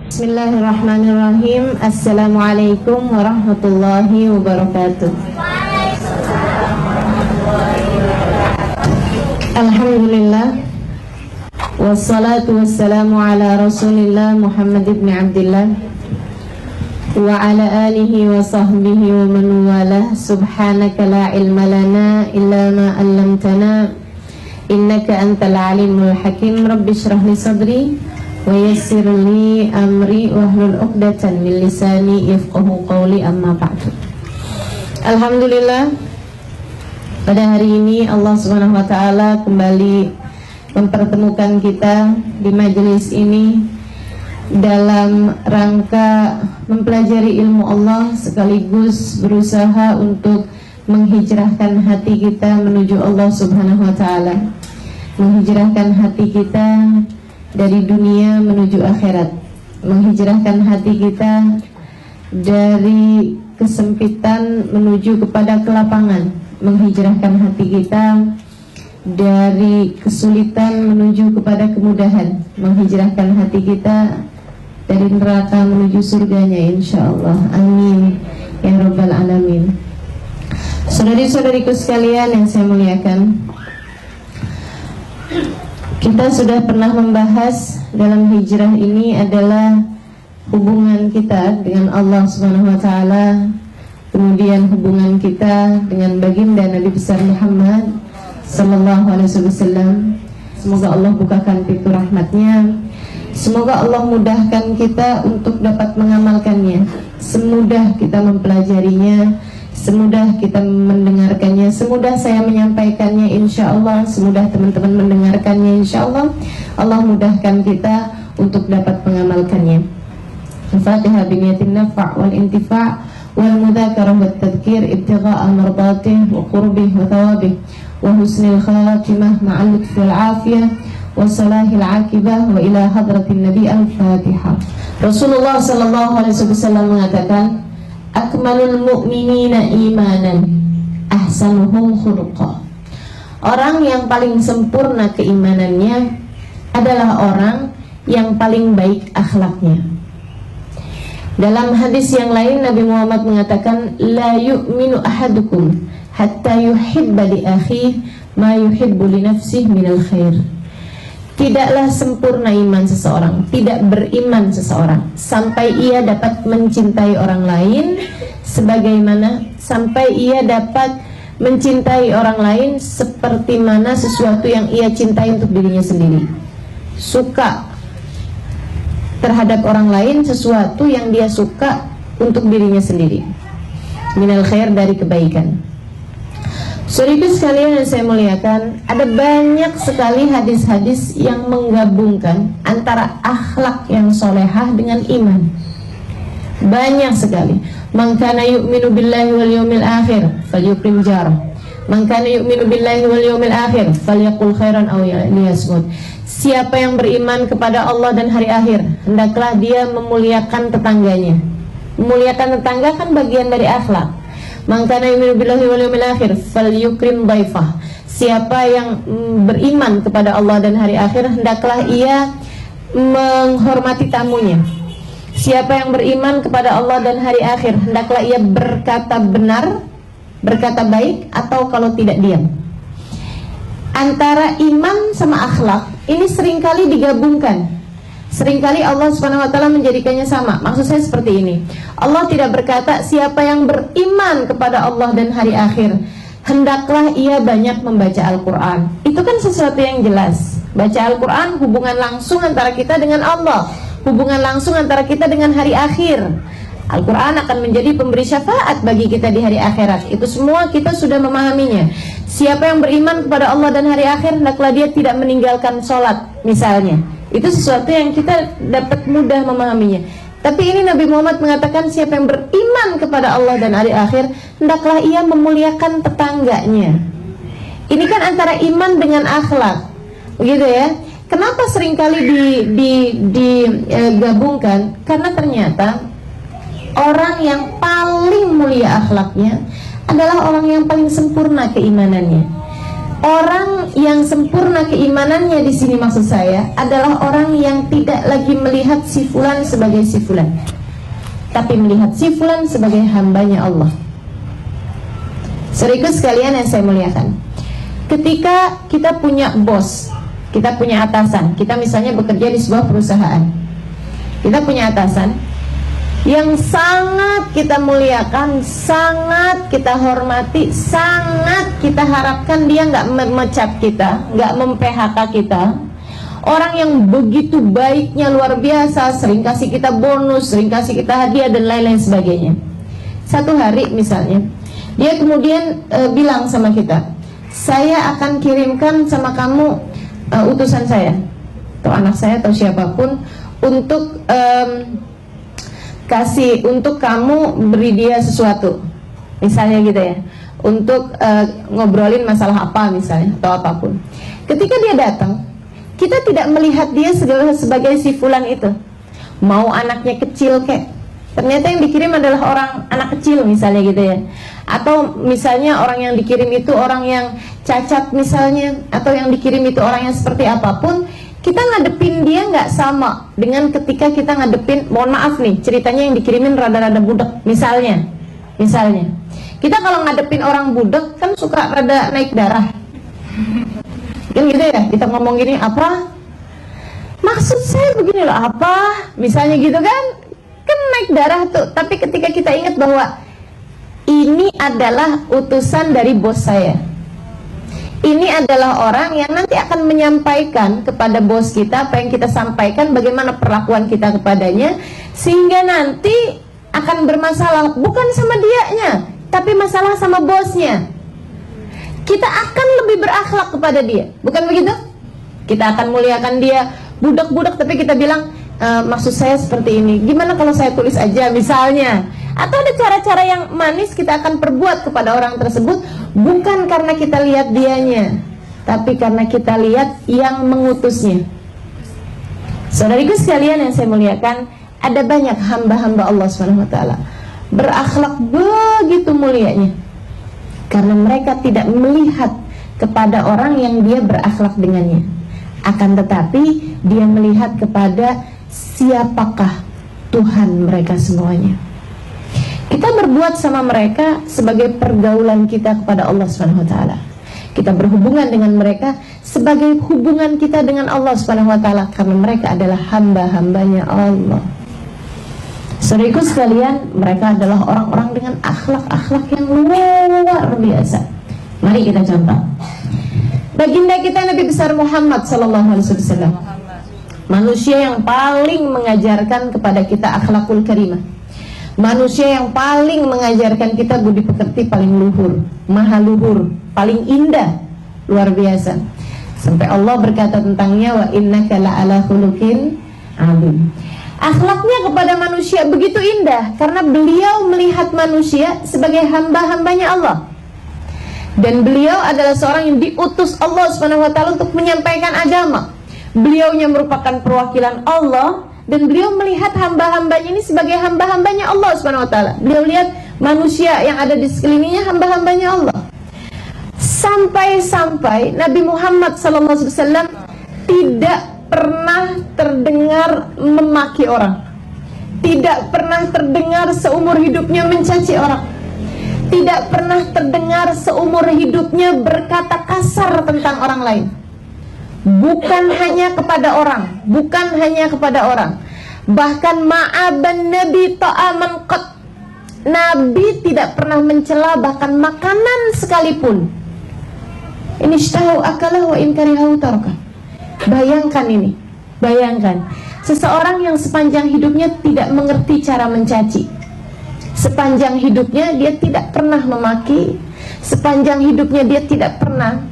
Bismillahirrahmanirrahim. Assalamualaikum warahmatullahi wabarakatuh. Alhamdulillah, wassalatu wassalamu ala rasulillah Muhammad ibn Abdillah wa ala alihi wa sahbihi wa man walah. Subhanaka la ilma lana illa ma 'allamtana innaka antal alimul hakim. Rabbi shrah li sadri wa yassir li amri wahlul 'uqdatan min lisani yafqahu qawli, amma ba'du. Alhamdulillah, pada hari ini Allah Subhanahu wa taala kembali mempertemukan kita di majelis ini dalam rangka mempelajari ilmu Allah sekaligus berusaha untuk menghijrahkan hati kita menuju Allah Subhanahu wa taala. Menghijrahkan hati kita dari dunia menuju akhirat, menghijrahkan hati kita dari kesempitan menuju kepada kelapangan, menghijrahkan hati kita dari kesulitan menuju kepada kemudahan, menghijrahkan hati kita dari neraka menuju surganya insyaallah. Amin ya rabbal alamin. Saudari-saudariku sekalian yang saya muliakan, kita sudah pernah membahas dalam hijrah ini adalah hubungan kita dengan Allah Subhanahu wa taala, kemudian hubungan kita dengan baginda Nabi besar Muhammad sallallahu alaihi wasallam. Semoga Allah bukakan pintu rahmatnya. Semoga Allah mudahkan kita untuk dapat mengamalkannya, semudah kita mempelajarinya, semudah kita mendengarkannya, semudah saya menyampaikannya insyaallah, semudah teman-teman mendengarkannya insyaallah. Allah mudahkan kita untuk dapat mengamalkannya. Al-Fatihah biniyatin nafa' wal intifa' wal mudzakarah wat tadhkir ibtigha'a mardatih wa qurbih wa thawabih wa husnil khatimah ma'al lutfi wal afiyah wa salahil akibah wa ila hadratin nabi. Al-Fatihah. Rasulullah sallallahu alaihi wasallam mengatakan, akmalul mu'minina imanan ahsanuhum khuluqa. Orang yang paling sempurna keimanannya adalah orang yang paling baik akhlaknya. Dalam hadis yang lain Nabi Muhammad mengatakan, la yu'minu ahadukum hatta yuhibba li akhihi ma yuhibbu li nafsihi minal khair. Tidaklah sempurna iman seseorang, tidak beriman seseorang sampai ia dapat mencintai orang lain sebagaimana, sampai ia dapat mencintai orang lain seperti mana sesuatu yang ia cintai untuk dirinya sendiri. Suka terhadap orang lain sesuatu yang dia suka untuk dirinya sendiri. Minal khair, dari kebaikan. Saudara sekalian yang saya muliakan, ada banyak sekali hadis-hadis yang menggabungkan antara akhlak yang solehah dengan iman. Banyak sekali. Man kana yu'minu billahi wal yawmil akhir falyukrim jarah. Man kana yu'minu billahi wal yawmil akhir falyaqul khairan aw liyasmut. Siapa yang beriman kepada Allah dan hari akhir, hendaklah dia memuliakan tetangganya. Memuliakan tetangga kan bagian dari akhlak. Man kana yu'minu billahi wal yawmil akhir falyukrim dhaifah. Siapa yang beriman kepada Allah dan hari akhir, hendaklah ia menghormati tamunya. Siapa yang beriman kepada Allah dan hari akhir, hendaklah ia berkata benar, berkata baik, atau kalau tidak diam. Antara iman sama akhlak ini seringkali digabungkan. Seringkali Allah Subhanahu wa taala menjadikannya sama. Maksud saya seperti ini. Allah tidak berkata siapa yang beriman kepada Allah dan hari akhir, hendaklah ia banyak membaca Al-Qur'an. Itu kan sesuatu yang jelas. Baca Al-Qur'an hubungan langsung antara kita dengan Allah, hubungan langsung antara kita dengan hari akhir. Al-Quran akan menjadi pemberi syafaat bagi kita di hari akhirat. Itu semua kita sudah memahaminya. Siapa yang beriman kepada Allah dan hari akhir, hendaklah dia tidak meninggalkan sholat misalnya. Itu sesuatu yang kita dapat mudah memahaminya. Tapi ini Nabi Muhammad mengatakan siapa yang beriman kepada Allah dan hari akhir, hendaklah ia memuliakan tetangganya. Ini kan antara iman dengan akhlak, begitu ya. Kenapa seringkali digabungkan? Karena ternyata orang yang paling mulia akhlaknya adalah orang yang paling sempurna keimanannya. Orang yang sempurna keimanannya di sini maksud saya adalah orang yang tidak lagi melihat si fulan sebagai si fulan, tapi melihat si fulan sebagai hambanya Allah. Saudaraku sekalian yang saya muliakan, ketika kita punya bos, kita punya atasan, kita misalnya bekerja di sebuah perusahaan, kita punya atasan yang sangat kita muliakan, sangat kita hormati, sangat kita harapkan dia nggak memecat kita, nggak mem-PHK kita. Orang yang begitu baiknya luar biasa, sering kasih kita bonus, sering kasih kita hadiah dan lain-lain sebagainya. Satu hari misalnya, dia kemudian bilang sama kita, saya akan kirimkan sama kamu utusan saya, atau anak saya atau siapapun, untuk untuk kamu beri dia sesuatu, misalnya gitu ya, untuk ngobrolin masalah apa misalnya atau apapun. Ketika dia datang, kita tidak melihat dia sebagai si fulan itu, mau anaknya kecil kek, ternyata yang dikirim adalah orang anak kecil misalnya gitu ya, atau misalnya orang yang dikirim itu orang yang cacat misalnya, atau yang dikirim itu orang yang seperti apapun. Kita ngadepin dia nggak sama dengan ketika kita ngadepin, mohon maaf nih, ceritanya yang dikirimin rada-rada budak misalnya kita kalau ngadepin orang budak kan suka rada naik darah kan gitu ya, kita ngomong gini, apa maksud saya begini loh, apa misalnya gitu kan naik darah tuh. Tapi ketika kita ingat bahwa ini adalah utusan dari bos saya, ini adalah orang yang nanti akan menyampaikan kepada bos kita apa yang kita sampaikan, bagaimana perlakuan kita kepadanya, sehingga nanti akan bermasalah bukan sama dianya, tapi masalah sama bosnya. Kita akan lebih berakhlak kepada dia, bukan begitu? Kita akan muliakan dia, budak-budak, tapi kita bilang, maksud saya seperti ini, gimana kalau saya tulis aja misalnya. Atau ada cara-cara yang manis kita akan perbuat kepada orang tersebut, bukan karena kita lihat dianya, tapi karena kita lihat yang mengutusnya. Saudariku sekalian yang saya muliakan, ada banyak hamba-hamba Allah SWT berakhlak begitu mulianya, karena mereka tidak melihat kepada orang yang dia berakhlak dengannya, akan tetapi dia melihat kepada siapakah Tuhan mereka semuanya. Kita berbuat sama mereka sebagai pergaulan kita kepada Allah SWT. Kita berhubungan dengan mereka sebagai hubungan kita dengan Allah SWT, karena mereka adalah hamba-hambanya Allah. Saudaraku sekalian, mereka adalah orang-orang dengan akhlak-akhlak yang luar biasa. Mari kita contoh. Baginda kita Nabi besar Muhammad SAW, manusia yang paling mengajarkan kepada kita akhlakul karimah, manusia yang paling mengajarkan kita budi pekerti paling luhur, maha luhur, paling indah, luar biasa. Sampai Allah berkata tentangnya, wa innaka la'ala khuluqin adzim. Akhlaknya kepada manusia begitu indah karena beliau melihat manusia sebagai hamba-hambanya Allah. Dan beliau adalah seorang yang diutus Allah SWT untuk menyampaikan agama. Beliaunya merupakan perwakilan Allah, dan beliau melihat hamba-hambanya ini sebagai hamba-hambanya Allah SWT. Beliau lihat manusia yang ada di sekelilingnya hamba-hambanya Allah. Sampai-sampai Nabi Muhammad SAW tidak pernah terdengar memaki orang, tidak pernah terdengar seumur hidupnya mencaci orang, tidak pernah terdengar seumur hidupnya berkata kasar tentang orang lain. Bukan hanya kepada orang, bukan hanya kepada orang, bahkan ma'aban Nabi ta'aman qat, Nabi tidak pernah mencela bahkan makanan sekalipun. Ini ishtahu akalah wa in karihahu taraka. Bayangkan ini, bayangkan seseorang yang sepanjang hidupnya tidak mengerti cara mencaci, sepanjang hidupnya dia tidak pernah memaki, sepanjang hidupnya dia tidak pernah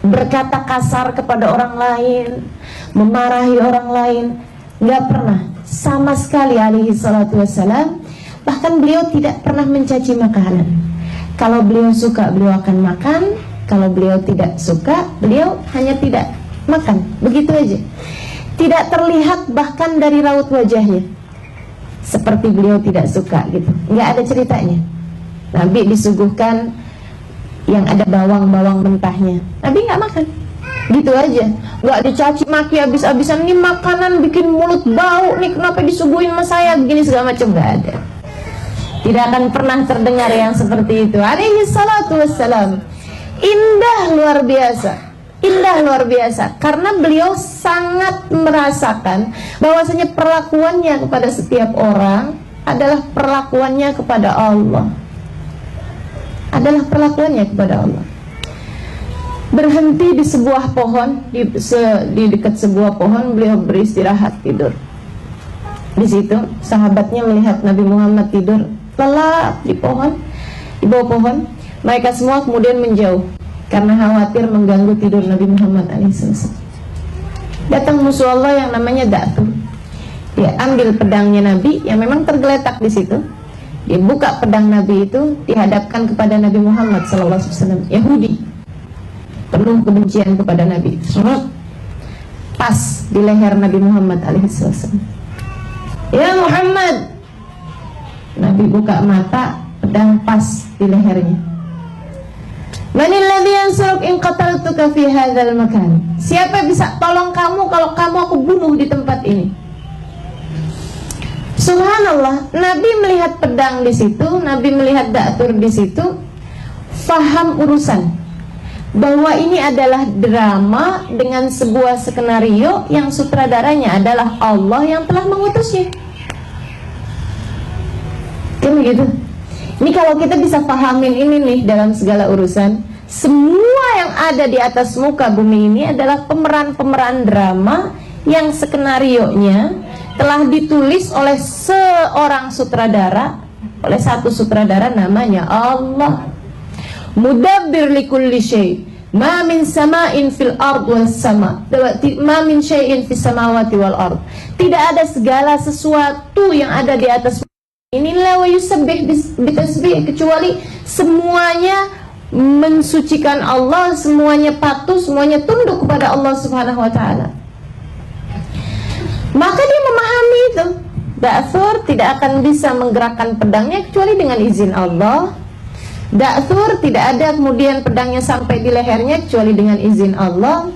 berkata kasar kepada orang lain, memarahi orang lain, nggak pernah sama sekali alaihi salatu wassalam. Bahkan beliau tidak pernah mencaci makanan. Kalau beliau suka beliau akan makan, kalau beliau tidak suka beliau hanya tidak makan, begitu aja. Tidak terlihat bahkan dari raut wajahnya seperti beliau tidak suka gitu, nggak ada ceritanya. Nabi disuguhkan yang ada bawang-bawang mentahnya. Nabi nggak makan, gitu aja, nggak dicaci maki habis-habisan. Ini makanan bikin mulut bau nih, kenapa disuguhin sama saya begini segala macam. Nggak ada, tidak akan pernah terdengar yang seperti itu. Alaihi salatu wassalam. Indah luar biasa, indah luar biasa, karena beliau sangat merasakan bahwasanya perlakuannya kepada setiap orang adalah perlakuannya kepada Allah, adalah perlakuannya kepada Allah. Berhenti di sebuah pohon, di dekat sebuah pohon, beliau beristirahat tidur. Di situ sahabatnya melihat Nabi Muhammad tidur lelap di pohon, di bawah pohon. Mereka semua kemudian menjauh karena khawatir mengganggu tidur Nabi Muhammad alaihissalam. Datang musuh Allah yang namanya Da'tur. Dia ambil pedangnya Nabi yang memang tergeletak di situ. Dia buka pedang Nabi itu, dihadapkan kepada Nabi Muhammad SAW. Yahudi, penuh kebencian kepada Nabi. Pas di leher Nabi Muhammad alaihissalam. Ya Muhammad. Nabi buka mata, pedang pas di lehernya. Manil ladzi yansuruk in qataltuka fi hadzal makan. Siapa yang bisa tolong kamu kalau kamu aku bunuh di tempat ini? Subhanallah, Nabi melihat pedang di situ, Nabi melihat Da'tur di situ, faham urusan bahwa ini adalah drama dengan sebuah skenario yang sutradaranya adalah Allah yang telah mengutusnya. Kan begitu? Ini kalau kita bisa pahamin ini nih dalam segala urusan, semua yang ada di atas muka bumi ini adalah pemeran-pemeran drama yang skenarionya telah ditulis oleh seorang sutradara, oleh satu sutradara namanya Allah. Mudabbir likulli syai', ma min sama'in fil ard wal sama', ma min syai'in fis samawati wal ard. Tidak ada segala sesuatu yang ada di atas inilah wa yusabbih bitasbih, kecuali semuanya mensucikan Allah, semuanya patuh, semuanya tunduk kepada Allah Subhanahu wa taala. Maka dia memahami itu. Da'tur tidak akan bisa menggerakkan pedangnya kecuali dengan izin Allah. Da'tur tidak ada kemudian pedangnya sampai di lehernya kecuali dengan izin Allah.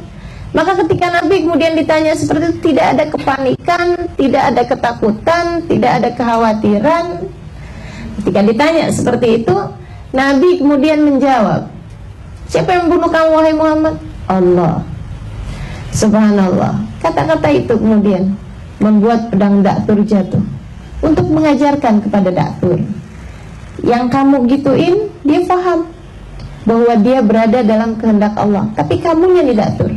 Maka ketika Nabi kemudian ditanya seperti itu, tidak ada kepanikan, tidak ada ketakutan, tidak ada kekhawatiran. Ketika ditanya seperti itu, Nabi kemudian menjawab, siapa yang membunuh kamu wahai Muhammad? Allah. Subhanallah. Kata-kata itu kemudian membuat pedang Da'tur jatuh, untuk mengajarkan kepada Da'tur, yang kamu gituin, dia paham bahwa dia berada dalam kehendak Allah. Tapi kamunya nih Da'tur,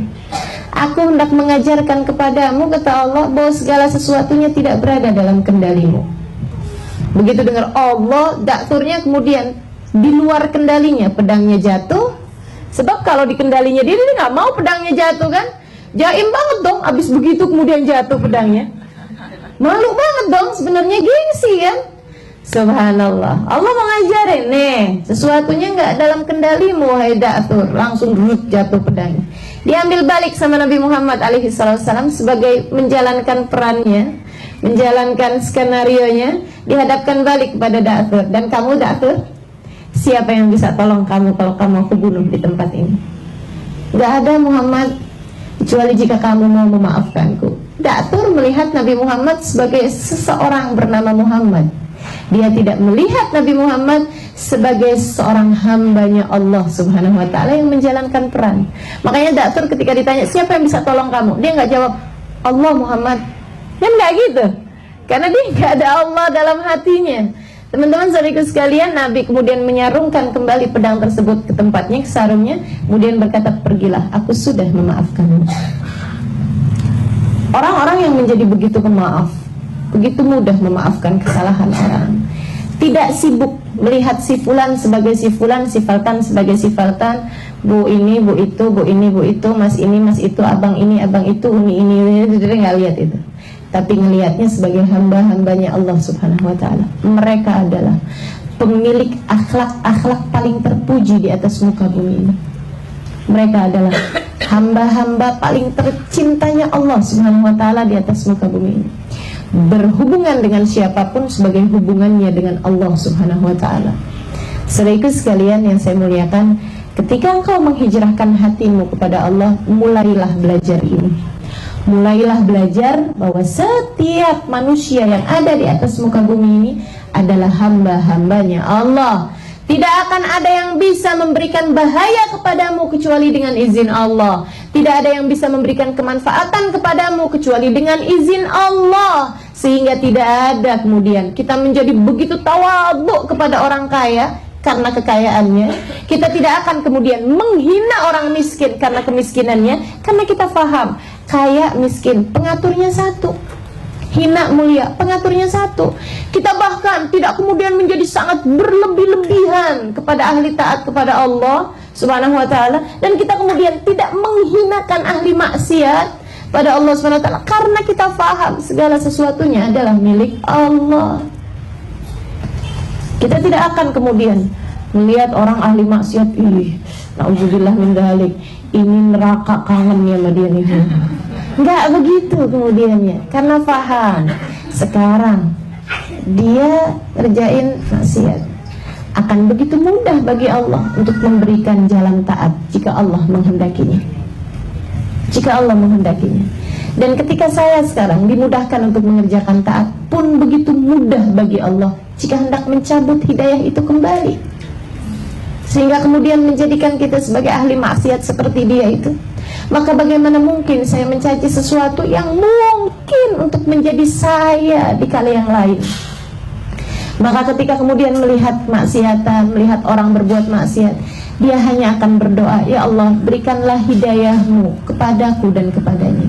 aku hendak mengajarkan kepadamu, kata Allah, bahwa segala sesuatunya tidak berada dalam kendalimu. Begitu dengar Allah, Da'turnya kemudian di luar kendalinya, pedangnya jatuh. Sebab kalau di kendalinya dia nggak mau pedangnya jatuh kan. Jaim banget dong, abis begitu kemudian jatuh pedangnya. Malu banget dong, sebenarnya gengsi kan. Subhanallah, Allah mengajarin, nih, sesuatunya nggak dalam kendalimu wahai Da'tur. Langsung jatuh pedangnya. Diambil balik sama Nabi Muhammad alaihissalam sebagai menjalankan perannya, menjalankan skenarionya, dihadapkan balik kepada Da'tur. Dan kamu Da'tur, siapa yang bisa tolong kamu kalau kamu aku bunuh di tempat ini? Gak ada Muhammad, kecuali jika kamu mau memaafkanku. Da'tur melihat Nabi Muhammad sebagai seseorang bernama Muhammad. Dia tidak melihat Nabi Muhammad sebagai seorang hambanya Allah Subhanahu wa ta'ala yang menjalankan peran. Makanya Da'tur ketika ditanya siapa yang bisa tolong kamu, dia nggak jawab Allah Muhammad. Dia nggak gitu, karena dia nggak ada Allah dalam hatinya. Teman-teman saudaraku sekalian, Nabi kemudian menyarungkan kembali pedang tersebut ke tempatnya, ke sarungnya, kemudian berkata, pergilah, aku sudah memaafkanmu. Orang-orang yang menjadi begitu pemaaf, begitu mudah memaafkan kesalahan orang, tidak sibuk melihat si fulan sebagai si fulan, si faltan sebagai si faltan, bu ini, bu itu, bu ini, bu itu, mas ini, mas itu, abang ini, abang itu, uni ini, nggak lihat itu. Tapi ngelihatnya sebagai hamba-hambanya Allah Subhanahu wa ta'ala. Mereka adalah pemilik akhlak-akhlak paling terpuji di atas muka bumi ini. Mereka adalah hamba-hamba paling tercintanya Allah Subhanahu wa ta'ala di atas muka bumi ini. Berhubungan dengan siapapun sebagai hubungannya dengan Allah Subhanahu wa ta'ala. Saudaraku sekalian yang saya muliakan, Ketika engkau menghijrahkan hatimu kepada Allah, mulailah belajar ini. Mulailah belajar bahwa setiap manusia yang ada di atas muka bumi ini adalah hamba-hambanya Allah. Tidak akan ada yang bisa memberikan bahaya kepadamu kecuali dengan izin Allah. Tidak ada yang bisa memberikan kemanfaatan kepadamu kecuali dengan izin Allah. Sehingga tidak ada kemudian kita menjadi begitu tawadhu kepada orang kaya karena kekayaannya. Kita tidak akan kemudian menghina orang miskin karena kemiskinannya, karena kita paham kaya miskin pengaturnya satu, hina mulia pengaturnya satu. Kita bahkan tidak kemudian menjadi sangat berlebih-lebihan kepada ahli taat kepada Allah Subhanahu wa ta'ala, dan kita kemudian tidak menghinakan ahli maksiat pada Allah Subhanahu wa ta'ala, karena kita paham segala sesuatunya adalah milik Allah. Kita tidak akan kemudian melihat orang ahli maksiat, na'udzubillah min dzalik, ini neraka kangennya sama dia nih. Enggak begitu kemudiannya, karena paham sekarang dia kerjain maksiat, akan begitu mudah bagi Allah untuk memberikan jalan taat jika Allah menghendakinya. Jika Allah menghendakinya. Dan ketika saya sekarang dimudahkan untuk mengerjakan taat pun begitu mudah bagi Allah jika hendak mencabut hidayah itu kembali, sehingga kemudian menjadikan kita sebagai ahli maksiat seperti dia itu. Maka bagaimana mungkin saya mencaci sesuatu yang mungkin untuk menjadi saya di kala yang lain. Maka ketika kemudian melihat maksiatan, melihat orang berbuat maksiat, dia hanya akan berdoa, ya Allah, berikanlah hidayahmu kepadaku dan kepadanya.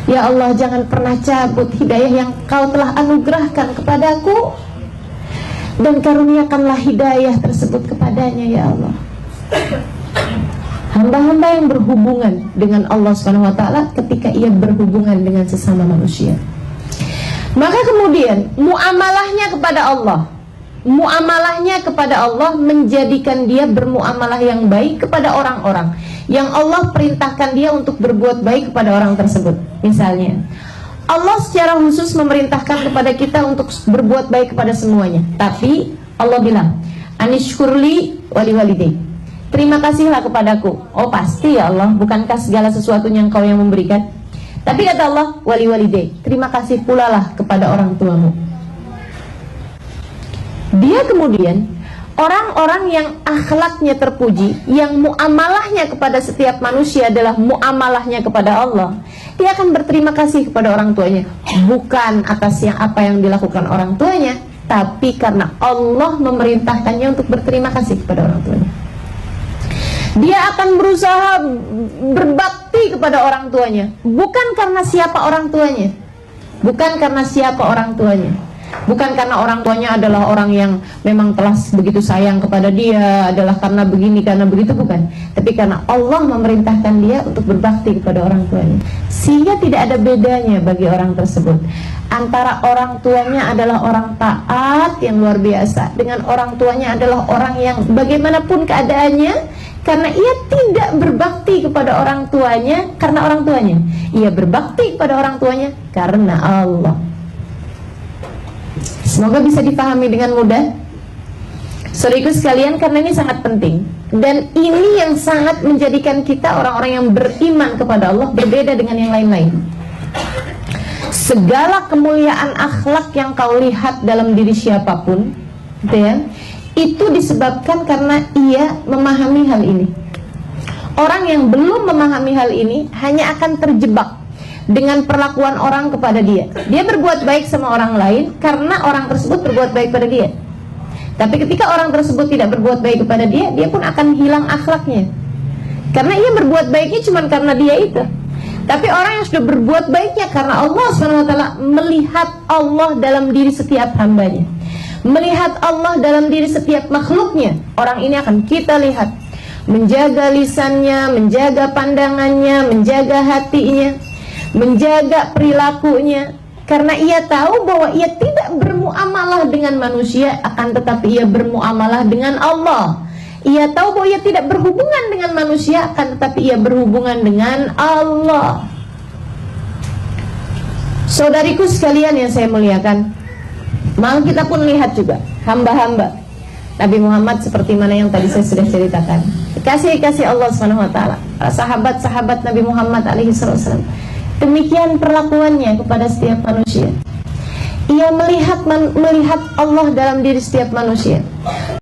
Ya Allah, jangan pernah cabut hidayah yang kau telah anugerahkan kepadaku, dan karuniakanlah hidayah tersebut kepadanya, ya Allah. Hamba-hamba yang berhubungan dengan Allah Subhanahu wa ta'ala ketika ia berhubungan dengan sesama manusia, maka kemudian muamalahnya kepada Allah, muamalahnya kepada Allah menjadikan dia bermuamalah yang baik kepada orang-orang yang Allah perintahkan dia untuk berbuat baik kepada orang tersebut. Misalnya Allah secara khusus memerintahkan kepada kita untuk berbuat baik kepada semuanya, tapi Allah bilang, anishkurli wali walidayk, terima kasihlah kepadaku. Oh pasti ya Allah, bukankah segala sesuatunya engkau yang memberikan? Tapi kata Allah, wali walidayk, terima kasih pula lah kepada orang tuamu. Dia kemudian orang-orang yang akhlaknya terpuji, yang muamalahnya kepada setiap manusia adalah muamalahnya kepada Allah, dia akan berterima kasih kepada orang tuanya, bukan atas yang apa yang dilakukan orang tuanya, tapi karena Allah memerintahkannya untuk berterima kasih kepada orang tuanya. Dia akan berusaha berbakti kepada orang tuanya, bukan karena siapa orang tuanya, bukan karena siapa orang tuanya, bukan karena orang tuanya adalah orang yang memang telah begitu sayang kepada dia, adalah karena begini, karena begitu, bukan. Tapi karena Allah memerintahkan dia untuk berbakti kepada orang tuanya. Sehingga tidak ada bedanya bagi orang tersebut antara orang tuanya adalah orang taat yang luar biasa dengan orang tuanya adalah orang yang bagaimanapun keadaannya, karena ia tidak berbakti kepada orang tuanya karena orang tuanya, ia berbakti kepada orang tuanya karena Allah. Semoga bisa dipahami dengan mudah, saudaraku sekalian, karena ini sangat penting. Dan ini yang sangat menjadikan kita orang-orang yang beriman kepada Allah berbeda dengan yang lain-lain. Segala kemuliaan akhlak yang kau lihat dalam diri siapapun, gitu ya, itu disebabkan karena ia memahami hal ini. Orang yang belum memahami hal ini hanya akan terjebak dengan perlakuan orang kepada dia. Dia berbuat baik sama orang lain karena orang tersebut berbuat baik pada dia. Tapi ketika orang tersebut tidak berbuat baik kepada dia, dia pun akan hilang akhlaknya, karena ia berbuat baiknya cuma karena dia itu. Tapi orang yang sudah berbuat baiknya karena Allah SWT, melihat Allah dalam diri setiap hambanya, melihat Allah dalam diri setiap makhluknya, orang ini akan kita lihat menjaga lisannya, menjaga pandangannya, menjaga hatinya, menjaga perilakunya, karena ia tahu bahwa ia tidak bermuamalah dengan manusia, akan tetapi ia bermuamalah dengan Allah. Ia tahu bahwa ia tidak berhubungan dengan manusia, akan tetapi ia berhubungan dengan Allah. Saudariku sekalian yang saya muliakan, maka kita pun lihat juga hamba-hamba Nabi Muhammad seperti mana yang tadi saya sudah ceritakan. kasih Allah Subhanahu wa taala, para sahabat-sahabat Nabi Muhammad alaihi wasallam. Demikian perlakuannya kepada setiap manusia. Ia melihat Allah dalam diri setiap manusia.